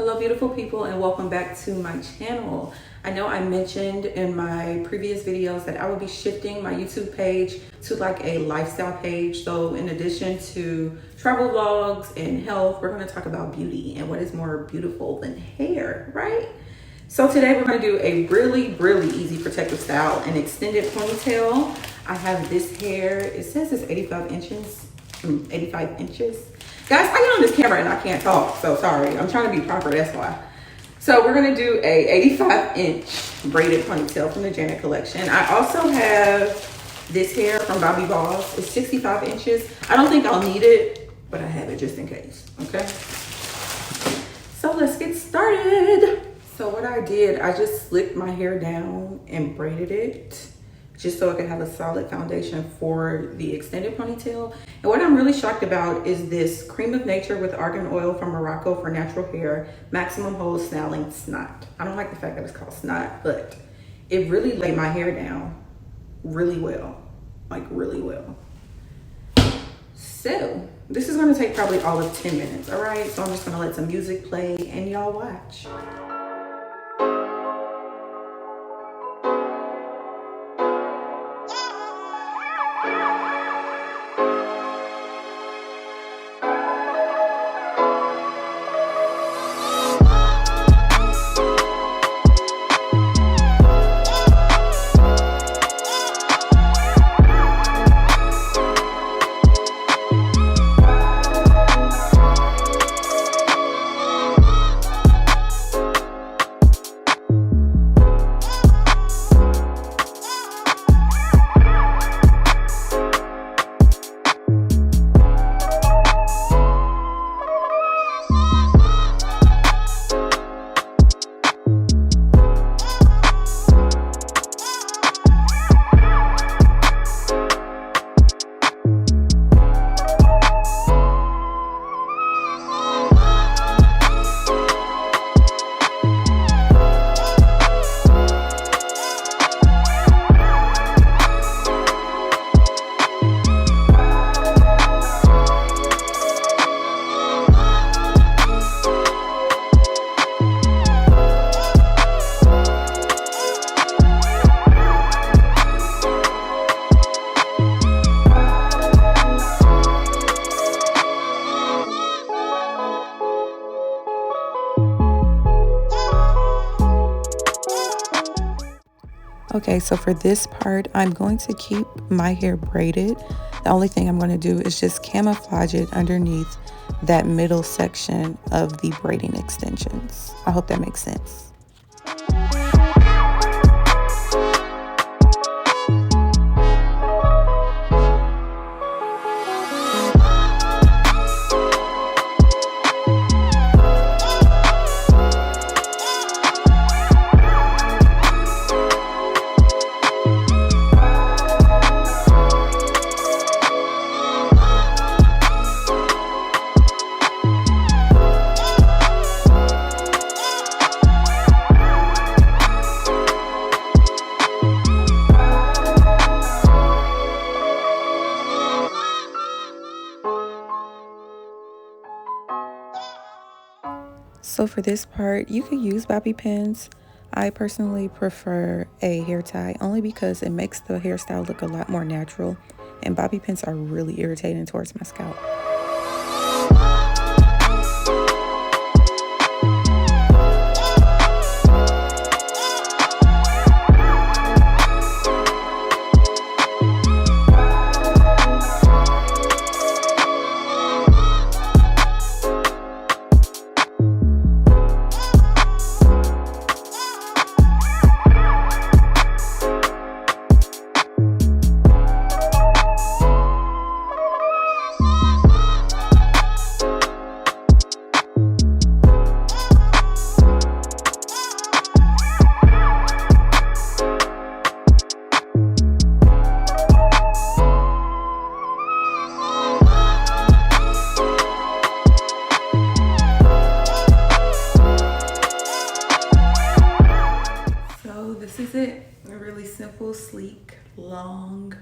Hello beautiful people, and welcome back to my channel. I know I mentioned in my previous videos that I would be shifting my YouTube page to like a lifestyle page. So in addition to travel vlogs and health, we're going to talk about beauty and what is more beautiful than hair, right? So today we're going to do a really easy protective style, an extended ponytail. I have this hair, it says it's 85 inches. Guys, I get on this camera and I can't talk, so sorry. I'm trying to be proper, that's why. So we're gonna do a 85-inch braided ponytail from the Janet collection. I also have this hair from Bobbi Boss. It's 65 inches. I don't think I'll need it, but I have it just in case, okay? So let's get started. So what I did, I just slicked my hair down and braided it, just so I could have a solid foundation for the extended ponytail. And what I'm really shocked about is this Cream of Nature with argan oil from Morocco for natural hair, maximum hold styling Snot. I don't like the fact that it's called Snot, but it really laid my hair down really well, like really well. So this is gonna take probably all of 10 minutes, all right? So I'm just gonna let some music play and y'all watch. Okay, so for this part, I'm going to keep my hair braided. The only thing I'm going to do is just camouflage it underneath that middle section of the braiding extensions. I hope that makes sense. So for this part, you could use bobby pins. I personally prefer a hair tie only because it makes the hairstyle look a lot more natural, and bobby pins are really irritating towards my scalp. Simple, sleek, long.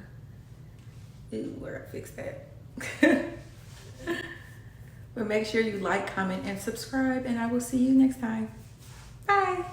Ooh, where I fix that. But make sure you like, comment, and subscribe, and I will see you next time. Bye.